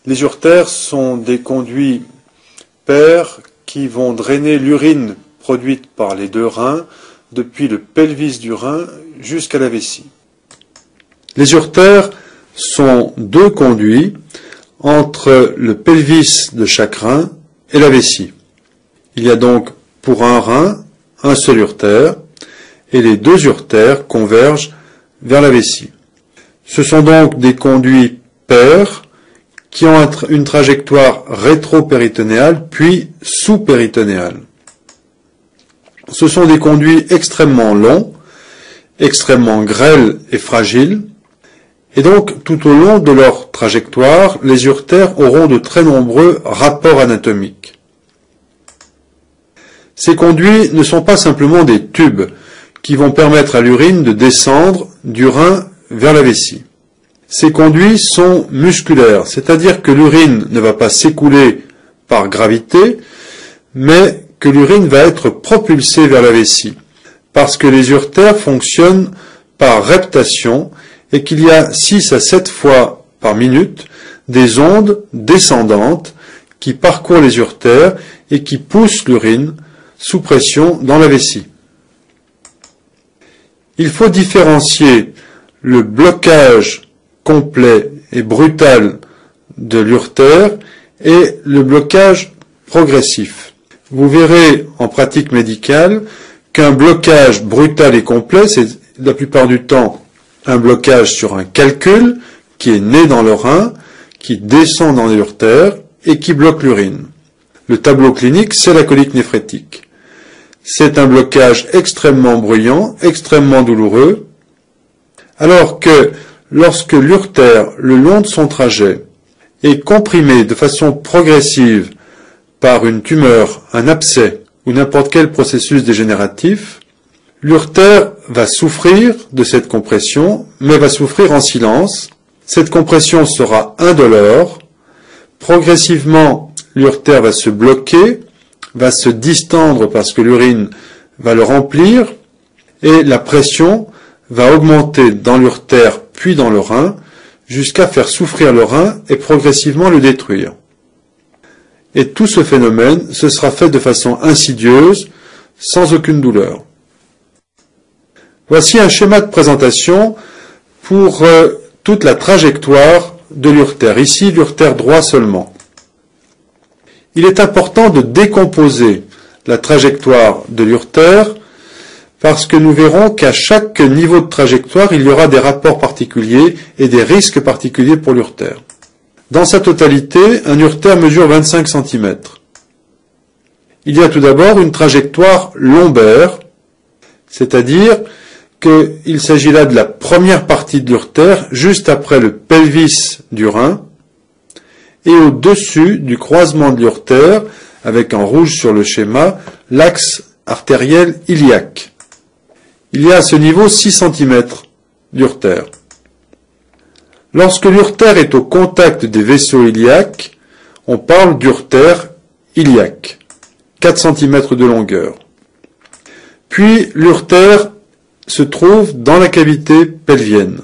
Les urtères sont des conduits pairs qui vont drainer l'urine produite par les deux reins depuis le pelvis du rein jusqu'à la vessie. Les urtères sont deux conduits entre le pelvis de chaque rein et la vessie. Il y a donc pour un rein un seul urtère et les deux urtères convergent vers la vessie. Ce sont donc des conduits pairs qui ont une trajectoire rétro-péritonéale puis sous-péritonéale. Ce sont des conduits extrêmement longs, extrêmement grêles et fragiles, et donc tout au long de leur trajectoire, les urtères auront de très nombreux rapports anatomiques. Ces conduits ne sont pas simplement des tubes qui vont permettre à l'urine de descendre du rein vers la vessie. Ces conduits sont musculaires, c'est-à-dire que l'urine ne va pas s'écouler par gravité, mais que l'urine va être propulsée vers la vessie, parce que les urtères fonctionnent par reptation et qu'il y a 6 à 7 fois par minute des ondes descendantes qui parcourent les urtères et qui poussent l'urine sous pression dans la vessie. Il faut différencier le blocage complet et brutal de l'urtère et le blocage progressif. Vous verrez en pratique médicale qu'un blocage brutal et complet, c'est la plupart du temps un blocage sur un calcul qui est né dans le rein, qui descend dans l'urtère et qui bloque l'urine. Le tableau clinique, c'est la colique néphrétique. C'est un blocage extrêmement bruyant, extrêmement douloureux, alors que lorsque l'urtère, le long de son trajet, est comprimé de façon progressive par une tumeur, un abcès ou n'importe quel processus dégénératif, l'urtère va souffrir de cette compression, mais va souffrir en silence. Cette compression sera indolore. Progressivement, l'urtère va se bloquer, va se distendre parce que l'urine va le remplir, et la pression va augmenter dans l'urtère puis dans le rein, jusqu'à faire souffrir le rein et progressivement le détruire. Et tout ce phénomène, ce sera fait de façon insidieuse, sans aucune douleur. Voici un schéma de présentation pour toute la trajectoire de l'urtère. Ici, l'urtère droit seulement. Il est important de décomposer la trajectoire de l'urtère parce que nous verrons qu'à chaque niveau de trajectoire, il y aura des rapports particuliers et des risques particuliers pour l'urtère. Dans sa totalité, un urtère mesure 25 cm. Il y a tout d'abord une trajectoire lombaire, c'est-à-dire qu'il s'agit là de la première partie de l'urtère, juste après le pelvis du rein, et au-dessus du croisement de l'urtère, avec en rouge sur le schéma, l'axe artériel iliaque. Il y a à ce niveau 6 cm d'urtère. Lorsque l'urtère est au contact des vaisseaux iliaques, on parle d'urtère iliaque, 4 cm de longueur. Puis l'urtère se trouve dans la cavité pelvienne.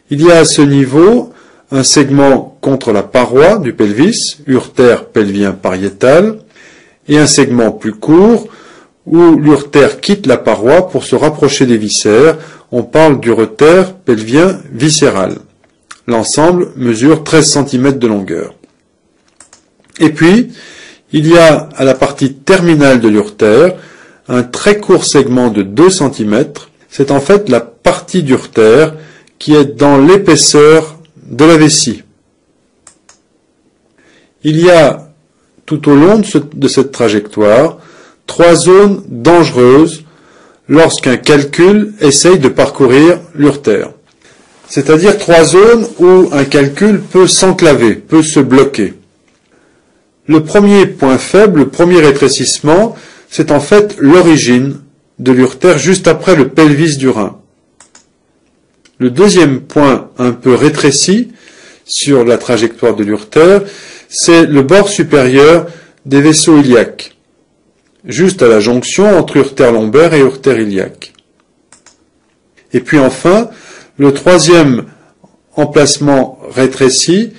Il y a à ce niveau un segment contre la paroi du pelvis, urtère pelvien pariétal, et un segment plus court où l'urtère quitte la paroi pour se rapprocher des viscères. On parle d'urtère pelvien viscéral. L'ensemble mesure 13 cm de longueur. Et puis, il y a à la partie terminale de l'urtère un très court segment de 2 cm. C'est en fait la partie d'urtère qui est dans l'épaisseur de la vessie. Il y a tout au long de cette trajectoire 3 zones dangereuses lorsqu'un calcul essaye de parcourir l'urtère. C'est-à-dire 3 zones où un calcul peut s'enclaver, peut se bloquer. Le premier point faible, le premier rétrécissement, c'est en fait l'origine de l'urtère juste après le pelvis du rein. Le deuxième point un peu rétréci sur la trajectoire de l'urtère, c'est le bord supérieur des vaisseaux iliaques, juste à la jonction entre urtère lombaire et urtère iliaque. Et puis enfin, le troisième emplacement rétréci,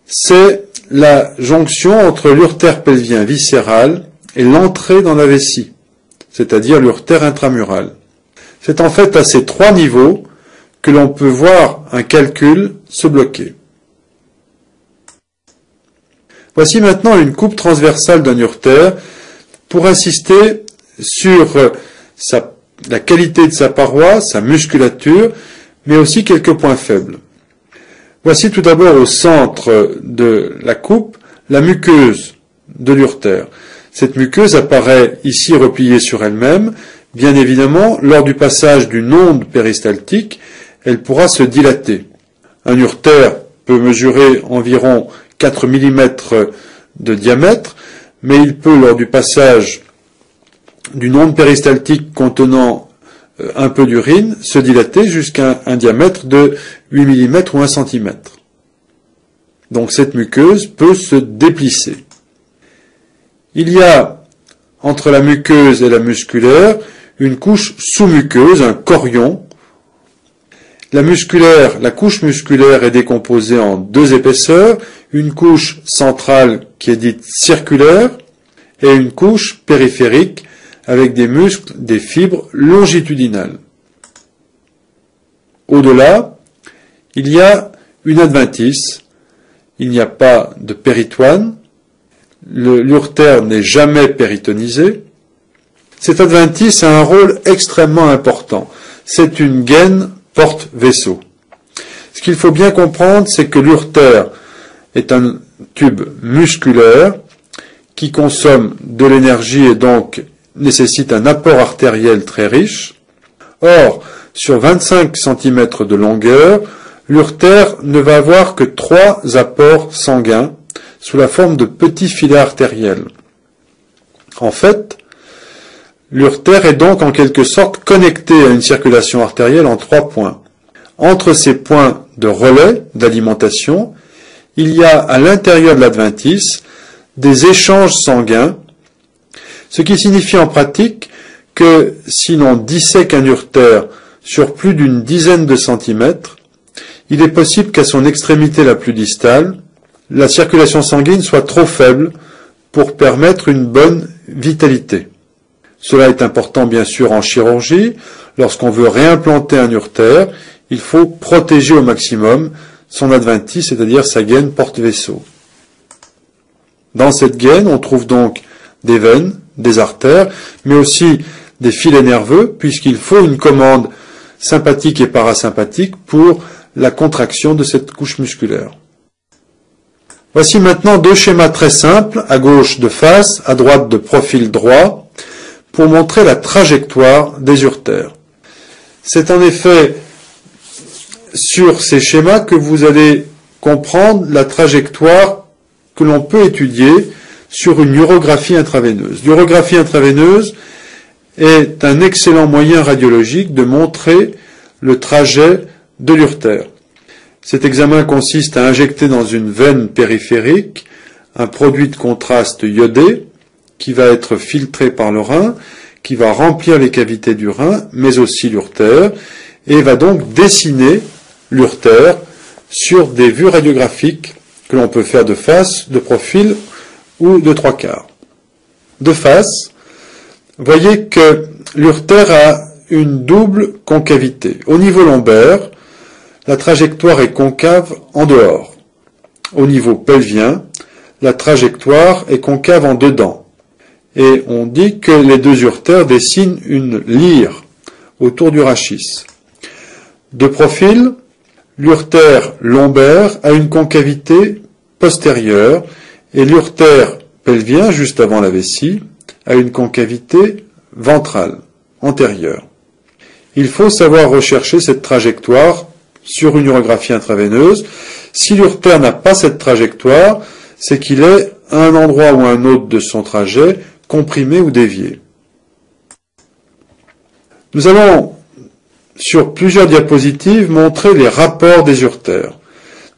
c'est la jonction entre l'urtère pelvien viscéral et l'entrée dans la vessie, c'est-à-dire l'urtère intramural. C'est en fait à ces trois niveaux que l'on peut voir un calcul se bloquer. Voici maintenant une coupe transversale d'un urtère pour insister sur la qualité de sa paroi, sa musculature, mais aussi quelques points faibles. Voici tout d'abord au centre de la coupe la muqueuse de l'urtère. Cette muqueuse apparaît ici repliée sur elle-même. Bien évidemment, lors du passage d'une onde péristaltique, elle pourra se dilater. Un urtère peut mesurer environ 4 mm de diamètre, mais il peut, lors du passage d'une onde péristaltique contenant un peu d'urine, se dilater jusqu'à un diamètre de 8 mm ou 1 cm. Donc cette muqueuse peut se déplisser. Il y a, entre la muqueuse et la musculaire, une couche sous-muqueuse, un chorion. La couche musculaire est décomposée en deux épaisseurs, une couche centrale qui est dite circulaire et une couche périphérique avec des muscles, des fibres longitudinales. Au-delà, il y a une adventice, il n'y a pas de péritoine, l'urtère n'est jamais péritonisé. Cette adventice a un rôle extrêmement important. C'est une gaine porte-vaisseau. Ce qu'il faut bien comprendre, c'est que l'urtère est un tube musculaire qui consomme de l'énergie et donc nécessite un apport artériel très riche. Or, sur 25 cm de longueur, l'urtère ne va avoir que 3 apports sanguins sous la forme de petits filets artériels. En fait, l'urtère est donc en quelque sorte connectée à une circulation artérielle en 3 points. Entre ces points de relais d'alimentation, il y a à l'intérieur de l'adventice des échanges sanguins, ce qui signifie en pratique que si l'on dissèque un urtère sur plus d'une dizaine de centimètres, il est possible qu'à son extrémité la plus distale, la circulation sanguine soit trop faible pour permettre une bonne vitalité. Cela est important bien sûr en chirurgie. Lorsqu'on veut réimplanter un urtère, il faut protéger au maximum son adventice, c'est-à-dire sa gaine porte-vaisseau. Dans cette gaine, on trouve donc des veines, des artères, mais aussi des filets nerveux, puisqu'il faut une commande sympathique et parasympathique pour la contraction de cette couche musculaire. Voici maintenant deux schémas très simples, à gauche de face, à droite de profil droit, pour montrer la trajectoire des urtères. C'est en effet sur ces schémas que vous allez comprendre la trajectoire que l'on peut étudier sur une urographie intraveineuse. L'urographie intraveineuse est un excellent moyen radiologique de montrer le trajet de l'urtère. Cet examen consiste à injecter dans une veine périphérique un produit de contraste iodé qui va être filtré par le rein, qui va remplir les cavités du rein, mais aussi l'urtère, et va donc dessiner l'urtère sur des vues radiographiques que l'on peut faire de face, de profil ou de 3/4. De face, voyez que l'urtère a une double concavité. Au niveau lombaire, la trajectoire est concave en dehors. Au niveau pelvien, la trajectoire est concave en dedans. Et on dit que les deux urtères dessinent une lyre autour du rachis. De profil, l'urtère lombaire a une concavité postérieure et l'urtère pelvien, juste avant la vessie, a une concavité ventrale, antérieure. Il faut savoir rechercher cette trajectoire sur une urographie intraveineuse. Si l'urtère n'a pas cette trajectoire, c'est qu'il est à un endroit ou à un autre de son trajet comprimé ou dévié. Nous allons, sur plusieurs diapositives, montrer les rapports des urtères.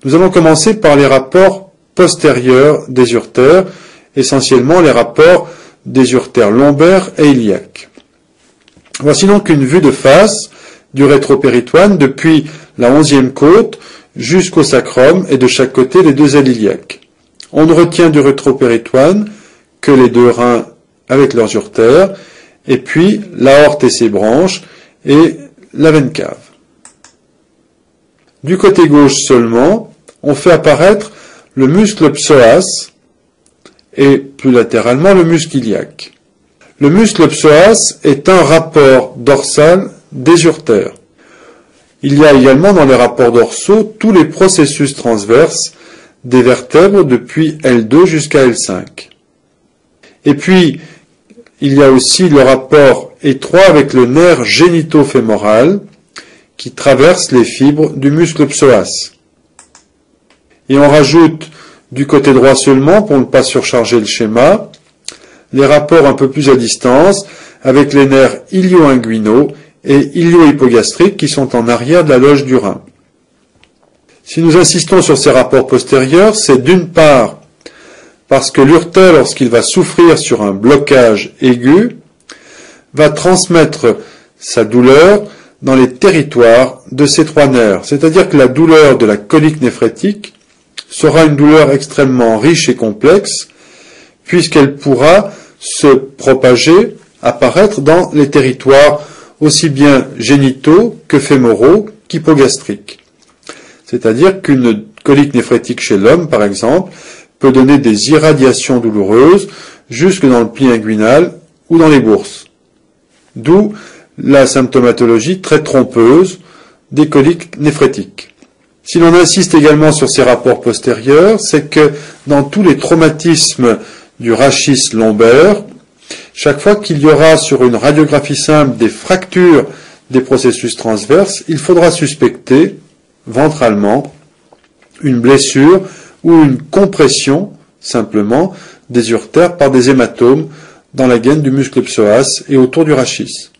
Nous allons commencer par les rapports postérieurs des urtères, essentiellement les rapports des urtères lombaires et iliaques. Voici donc une vue de face du rétropéritoine depuis la 11e côte jusqu'au sacrum et de chaque côté les deux ailes iliaques. On ne retient du rétropéritoine que les deux reins avec leurs urtères, et puis l'aorte et ses branches, et la veine cave. Du côté gauche seulement, on fait apparaître le muscle psoas, et plus latéralement le muscle iliaque. Le muscle psoas est un rapport dorsal des urtères. Il y a également dans les rapports dorsaux tous les processus transverses des vertèbres depuis L2 jusqu'à L5. Et puis, il y a aussi le rapport étroit avec le nerf génito-fémoral qui traverse les fibres du muscle psoas. Et on rajoute du côté droit seulement, pour ne pas surcharger le schéma, les rapports un peu plus à distance avec les nerfs ilio-inguinaux et ilio-hypogastriques qui sont en arrière de la loge du rein. Si nous insistons sur ces rapports postérieurs, c'est d'une part parce que l'urtère, lorsqu'il va souffrir sur un blocage aigu, va transmettre sa douleur dans les territoires de ces trois nerfs. C'est-à-dire que la douleur de la colique néphrétique sera une douleur extrêmement riche et complexe, puisqu'elle pourra se propager, apparaître dans les territoires aussi bien génitaux que fémoraux qu'hypogastriques. C'est-à-dire qu'une colique néphrétique chez l'homme, par exemple, peut donner des irradiations douloureuses jusque dans le pli inguinal ou dans les bourses. D'où la symptomatologie très trompeuse des coliques néphrétiques. Si l'on insiste également sur ces rapports postérieurs, c'est que dans tous les traumatismes du rachis lombaire, chaque fois qu'il y aura sur une radiographie simple des fractures des processus transverses, il faudra suspecter ventralement une blessure ou une compression, simplement, des urtères par des hématomes dans la gaine du muscle psoas et autour du rachis.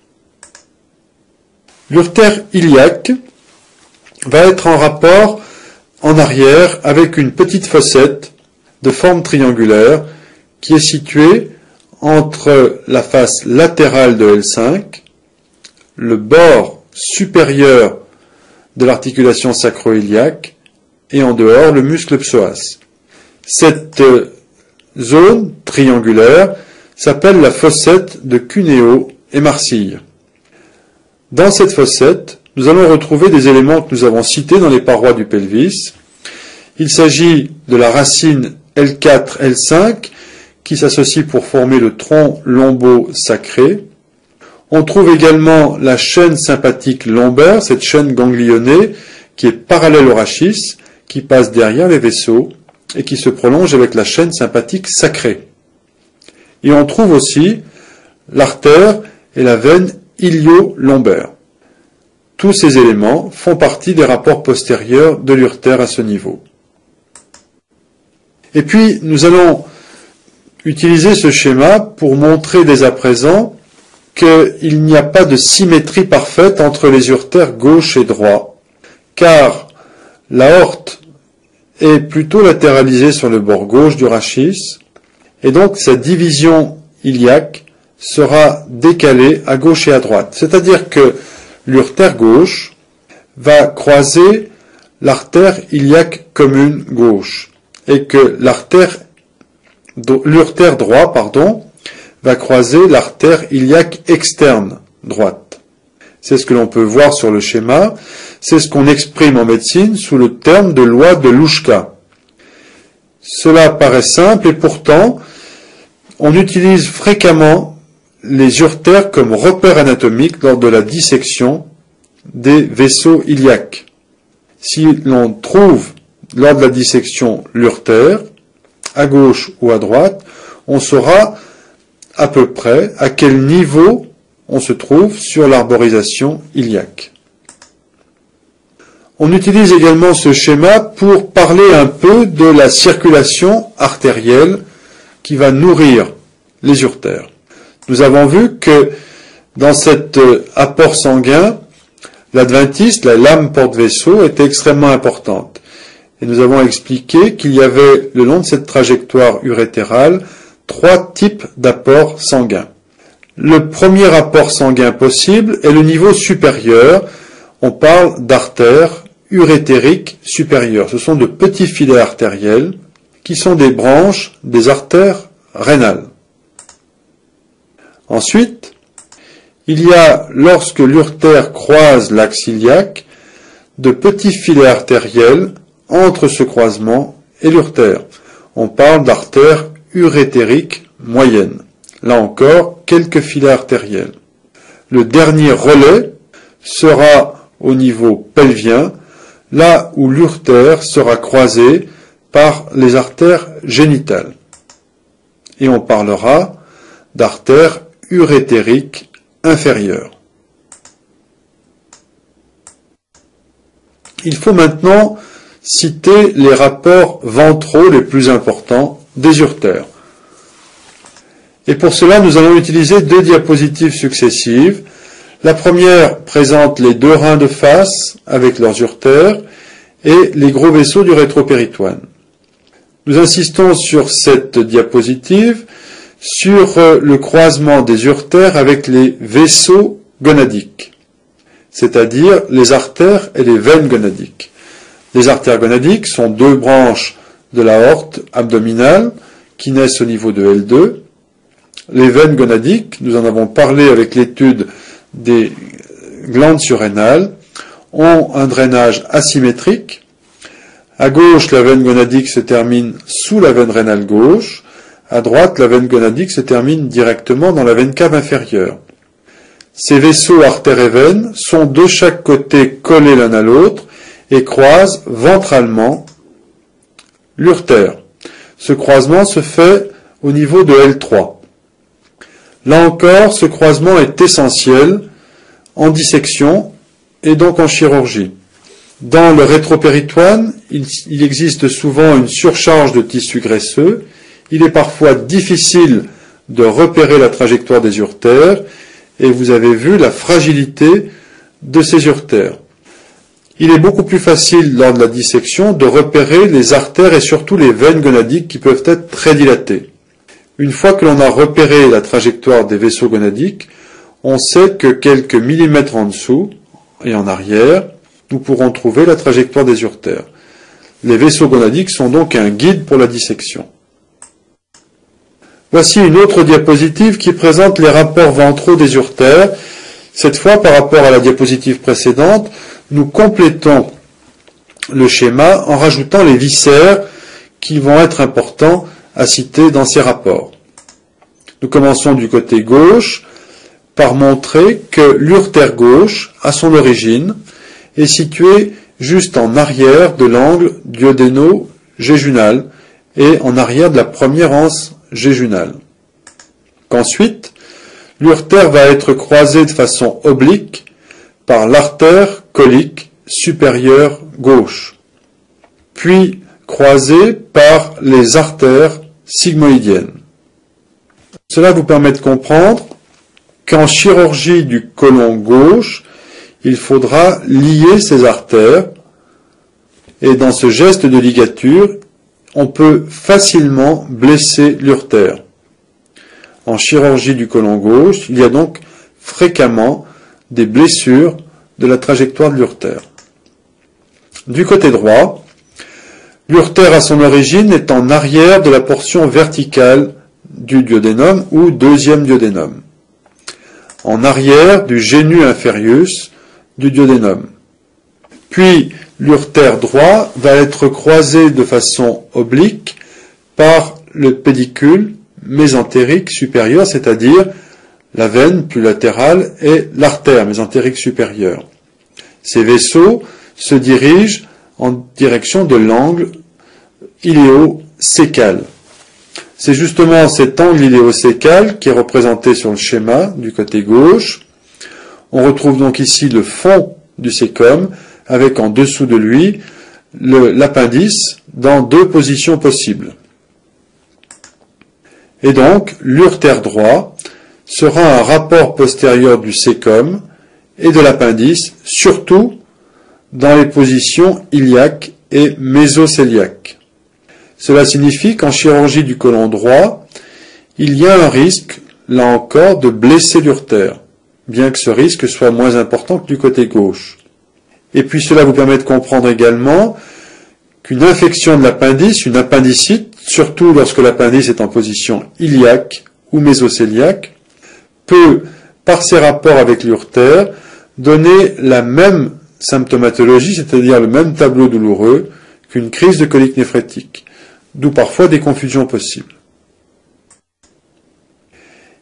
L'urtère iliaque va être en rapport en arrière avec une petite fossette de forme triangulaire qui est située entre la face latérale de L5, le bord supérieur de l'articulation sacro-iliaque et en dehors le muscle psoas. Cette zone triangulaire s'appelle la fossette de Cuneo et Marcille. Dans cette fossette, nous allons retrouver des éléments que nous avons cités dans les parois du pelvis. Il s'agit de la racine L4, L5, qui s'associe pour former le tronc lombo-sacré. On trouve également la chaîne sympathique lombaire, cette chaîne ganglionnée, qui est parallèle au rachis, qui passe derrière les vaisseaux et qui se prolonge avec la chaîne sympathique sacrée. Et on trouve aussi l'artère et la veine ilio-lombaire. Tous ces éléments font partie des rapports postérieurs de l'urtère à ce niveau. Et puis, nous allons utiliser ce schéma pour montrer dès à présent qu'il n'y a pas de symétrie parfaite entre les urtères gauche et droit, car l'aorte est plutôt latéralisée sur le bord gauche du rachis, et donc sa division iliaque sera décalée à gauche et à droite. C'est-à-dire que l'urtère gauche va croiser l'artère iliaque commune gauche, et que l'urtère droit, va croiser l'artère iliaque externe droite. C'est ce que l'on peut voir sur le schéma, c'est ce qu'on exprime en médecine sous le terme de loi de Louchka. Cela paraît simple et pourtant, on utilise fréquemment les urtères comme repère anatomique lors de la dissection des vaisseaux iliaques. Si l'on trouve lors de la dissection l'urtère, à gauche ou à droite, on saura à peu près à quel niveau on se trouve sur l'arborisation iliaque. On utilise également ce schéma pour parler un peu de la circulation artérielle qui va nourrir les urtères. Nous avons vu que dans cet apport sanguin, l'adventice, la lame porte-vaisseau, était extrêmement importante. Et nous avons expliqué qu'il y avait, le long de cette trajectoire urétérale, 3 types d'apports sanguins. Le premier apport sanguin possible est le niveau supérieur. On parle d'artères urétériques supérieures. Ce sont de petits filets artériels qui sont des branches des artères rénales. Ensuite, il y a, lorsque l'urtère croise l'axe iliaque, de petits filets artériels entre ce croisement et l'urtère. On parle d'artère urétérique moyenne. Là encore, quelques filets artériels. Le dernier relais sera au niveau pelvien, là où l'urtère sera croisée par les artères génitales. Et on parlera d'artère urétérique inférieure. Il faut maintenant citer les rapports ventraux les plus importants des urtères. Et pour cela, nous allons utiliser deux diapositives successives. La première présente les deux reins de face avec leurs urtères et les gros vaisseaux du rétropéritoine. Nous insistons sur cette diapositive sur le croisement des urtères avec les vaisseaux gonadiques, c'est-à-dire les artères et les veines gonadiques. Les artères gonadiques sont deux branches de l'aorte abdominale qui naissent au niveau de L2. Les veines gonadiques, nous en avons parlé avec l'étude des glandes surrénales, ont un drainage asymétrique. À gauche, la veine gonadique se termine sous la veine rénale gauche. À droite, la veine gonadique se termine directement dans la veine cave inférieure. Ces vaisseaux artères et veines sont de chaque côté collés l'un à l'autre et croisent ventralement l'urtère. Ce croisement se fait au niveau de L3. Là encore, ce croisement est essentiel en dissection et donc en chirurgie. Dans le rétropéritoine, il existe souvent une surcharge de tissu graisseux. Il est parfois difficile de repérer la trajectoire des urtères et vous avez vu la fragilité de ces urtères. Il est beaucoup plus facile lors de la dissection de repérer les artères et surtout les veines gonadiques qui peuvent être très dilatées. Une fois que l'on a repéré la trajectoire des vaisseaux gonadiques, on sait que quelques millimètres en dessous et en arrière, nous pourrons trouver la trajectoire des urtères. Les vaisseaux gonadiques sont donc un guide pour la dissection. Voici une autre diapositive qui présente les rapports ventraux des urtères. Cette fois, par rapport à la diapositive précédente, nous complétons le schéma en rajoutant les viscères qui vont être importants à citer dans ces rapports. Nous commençons du côté gauche par montrer que l'urtère gauche, à son origine, est située juste en arrière de l'angle duodéno-jéjunal et en arrière de la première anse jéjunale. Qu'ensuite, l'urtère va être croisée de façon oblique par l'artère colique supérieure gauche, puis croisée par les artères sigmoïdiennes. Cela vous permet de comprendre qu'en chirurgie du côlon gauche, il faudra lier ces artères et dans ce geste de ligature, on peut facilement blesser l'urtère. En chirurgie du côlon gauche, il y a donc fréquemment des blessures de la trajectoire de l'urtère. Du côté droit, l'urtère à son origine est en arrière de la portion verticale du duodénum ou deuxième duodénum, en arrière du génu inférius du duodénum. Puis l'urtère droit va être croisé de façon oblique par le pédicule mésentérique supérieur, c'est-à-dire la veine plus latérale et l'artère mésentérique supérieure. Ces vaisseaux se dirigent en direction de l'angle iléocécal. C'est justement cet angle iléocécal qui est représenté sur le schéma du côté gauche. On retrouve donc ici le fond du cécum avec en dessous de lui l'appendice dans deux positions possibles. Et donc, l'urtère droit sera un rapport postérieur du cécum et de l'appendice, surtout dans les positions iliaques et mésocéliaques. Cela signifie qu'en chirurgie du côlon droit, il y a un risque, là encore, de blesser l'urtère, bien que ce risque soit moins important que du côté gauche. Et puis cela vous permet de comprendre également qu'une infection de l'appendice, une appendicite, surtout lorsque l'appendice est en position iliaque ou mésocéliaque, peut, par ses rapports avec l'urtère, donner la même symptomatologie, c'est-à-dire le même tableau douloureux qu'une crise de colique néphrétique, d'où parfois des confusions possibles.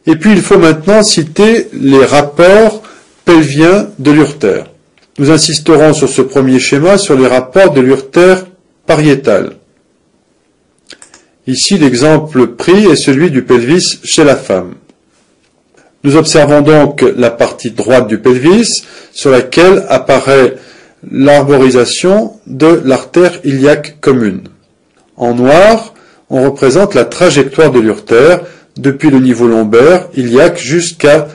Et puis il faut maintenant citer les rapports pelviens de l'urtère. Nous insisterons sur ce premier schéma sur les rapports de l'urtère pariétale. Ici, l'exemple pris est celui du pelvis chez la femme. Nous observons donc la partie droite du pelvis sur laquelle apparaît l'arborisation de l'artère iliaque commune. En noir, on représente la trajectoire de l'urtère depuis le niveau lombaire iliaque jusqu'à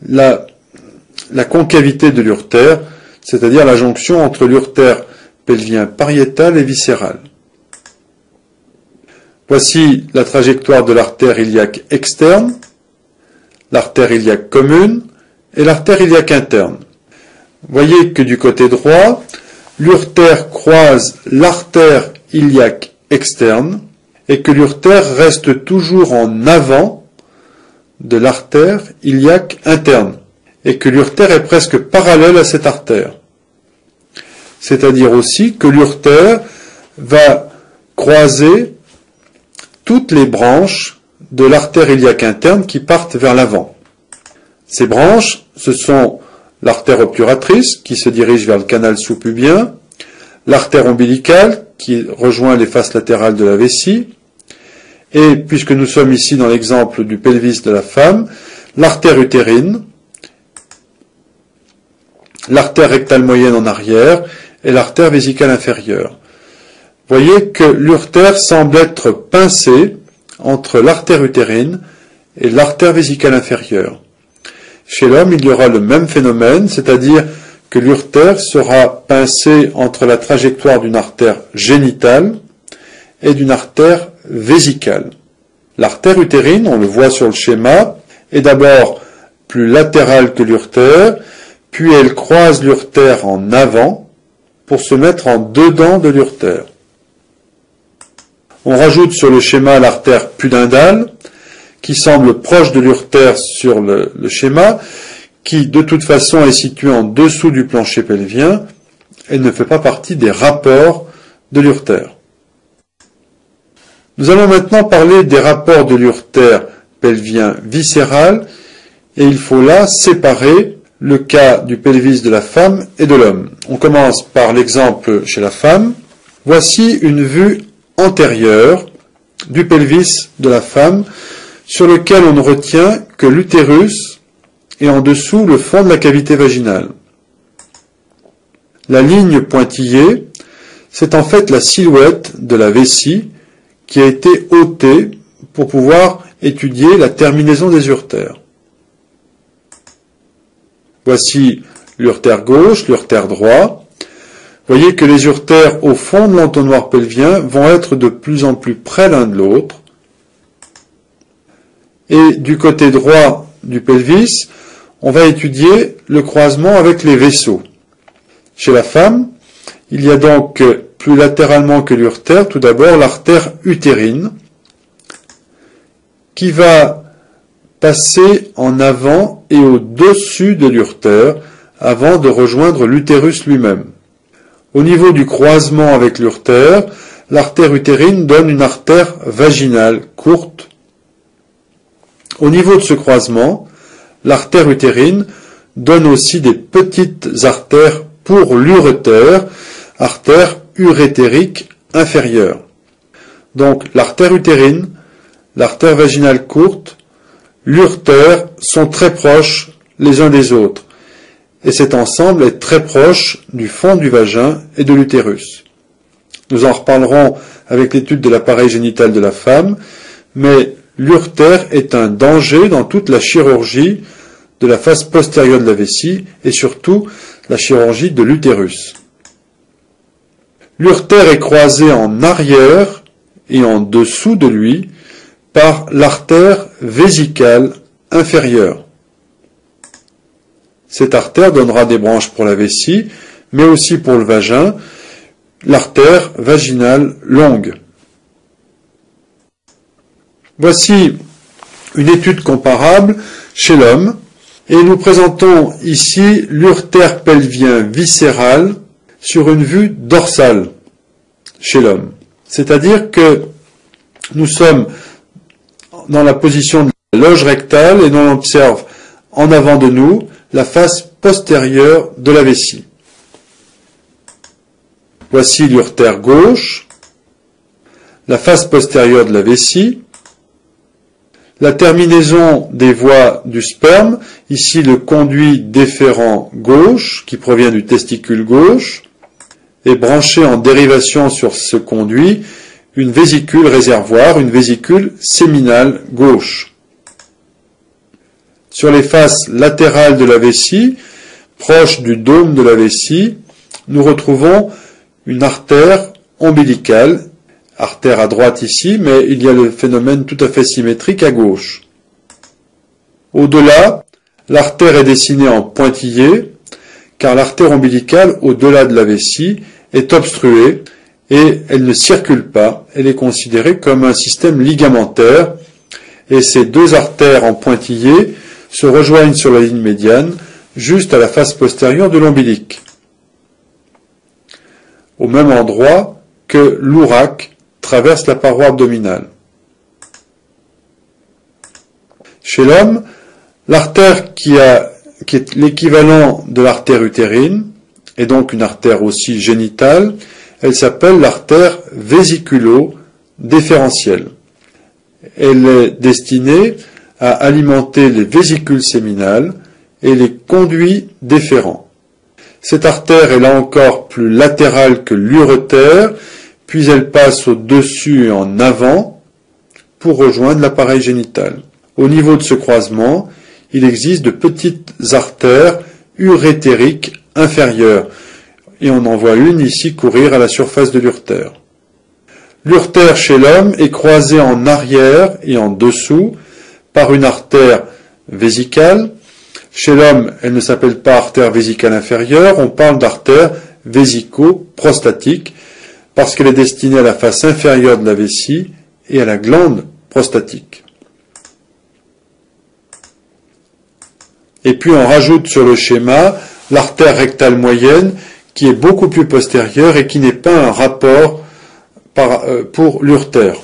la concavité de l'urtère, c'est-à-dire la jonction entre l'urtère pelvien pariétal et viscéral. Voici la trajectoire de l'artère iliaque externe, l'artère iliaque commune et l'artère iliaque interne. Voyez que du côté droit, l'urtère croise l'artère iliaque externe et que l'urtère reste toujours en avant de l'artère iliaque interne et que l'urtère est presque parallèle à cette artère. C'est-à-dire aussi que l'urtère va croiser toutes les branches de l'artère iliaque interne qui partent vers l'avant. Ces branches, ce sont l'artère obturatrice qui se dirige vers le canal sous-pubien, l'artère ombilicale qui rejoint les faces latérales de la vessie, et puisque nous sommes ici dans l'exemple du pelvis de la femme, l'artère utérine, l'artère rectale moyenne en arrière et l'artère vésicale inférieure. Voyez que l'urtère semble être pincée entre l'artère utérine et l'artère vésicale inférieure. Chez l'homme, il y aura le même phénomène, c'est-à-dire que l'urtère sera pincée entre la trajectoire d'une artère génitale et d'une artère vésicale. L'artère utérine, on le voit sur le schéma, est d'abord plus latérale que l'urtère, puis elle croise l'urtère en avant pour se mettre en dedans de l'urtère. On rajoute sur le schéma l'artère pudendale, qui semble proche de l'urtère sur le schéma, qui de toute façon est située en dessous du plancher pelvien et ne fait pas partie des rapports de l'urtère. Nous allons maintenant parler des rapports de l'urtère pelvien viscéral, et il faut là séparer le cas du pelvis de la femme et de l'homme. On commence par l'exemple chez la femme. Voici une vue antérieure du pelvis de la femme sur lequel on ne retient que l'utérus et en dessous le fond de la cavité vaginale. La ligne pointillée, c'est en fait la silhouette de la vessie qui a été ôtée pour pouvoir étudier la terminaison des urtères. Voici l'urtère gauche, l'urtère droit. Voyez que les urtères au fond de l'entonnoir pelvien vont être de plus en plus près l'un de l'autre. Et du côté droit du pelvis, on va étudier le croisement avec les vaisseaux. Chez la femme, il y a donc plus latéralement que l'urtère, tout d'abord l'artère utérine, qui va passer en avant et au-dessus de l'urtère avant de rejoindre l'utérus lui-même. Au niveau du croisement avec l'urtère, l'artère utérine donne une artère vaginale courte. Au niveau de ce croisement, l'artère utérine donne aussi des petites artères pour l'urétère, artère urétérique inférieure. Donc l'artère utérine, l'artère vaginale courte, l'urtère sont très proches les uns des autres. Et cet ensemble est très proche du fond du vagin et de l'utérus. Nous en reparlerons avec l'étude de l'appareil génital de la femme, mais l'urtère est un danger dans toute la chirurgie de la face postérieure de la vessie et surtout la chirurgie de l'utérus. L'urtère est croisée en arrière et en dessous de lui par l'artère vésicale inférieure. Cette artère donnera des branches pour la vessie, mais aussi pour le vagin, l'artère vaginale longue. Voici une étude comparable chez l'homme et nous présentons ici l'urtère pelvien viscéral sur une vue dorsale chez l'homme. C'est-à-dire que nous sommes dans la position de la loge rectale et l'on observe en avant de nous la face postérieure de la vessie. Voici l'urtère gauche, la face postérieure de la vessie, la terminaison des voies du sperme, ici le conduit déférent gauche qui provient du testicule gauche, et branché en dérivation sur ce conduit une vésicule réservoir, une vésicule séminale gauche. Sur les faces latérales de la vessie, proche du dôme de la vessie, nous retrouvons une artère ombilicale, artère à droite ici, mais il y a le phénomène tout à fait symétrique à gauche. Au-delà, l'artère est dessinée en pointillé, car l'artère ombilicale, au-delà de la vessie, est obstruée et elle ne circule pas, elle est considérée comme un système ligamentaire, et ces deux artères en pointillé se rejoignent sur la ligne médiane, juste à la face postérieure de l'ombilic, au même endroit que l'ouraque traverse la paroi abdominale. Chez l'homme, l'artère qui est l'équivalent de l'artère utérine, et donc une artère aussi génitale, elle s'appelle l'artère vésiculo-déférentielle. Elle est destinée à alimenter les vésicules séminales et les conduits déférents. Cette artère est là encore plus latérale que l'urétère, puis elle passe au-dessus et en avant pour rejoindre l'appareil génital. Au niveau de ce croisement, il existe de petites artères urétériques inférieures, et on en voit une ici courir à la surface de l'urtère. L'urtère chez l'homme est croisée en arrière et en dessous par une artère vésicale. Chez l'homme, elle ne s'appelle pas artère vésicale inférieure, on parle d'artère vésico-prostatique, parce qu'elle est destinée à la face inférieure de la vessie et à la glande prostatique. Et puis on rajoute sur le schéma l'artère rectale moyenne qui est beaucoup plus postérieure et qui n'est pas un rapport pour l'urtère.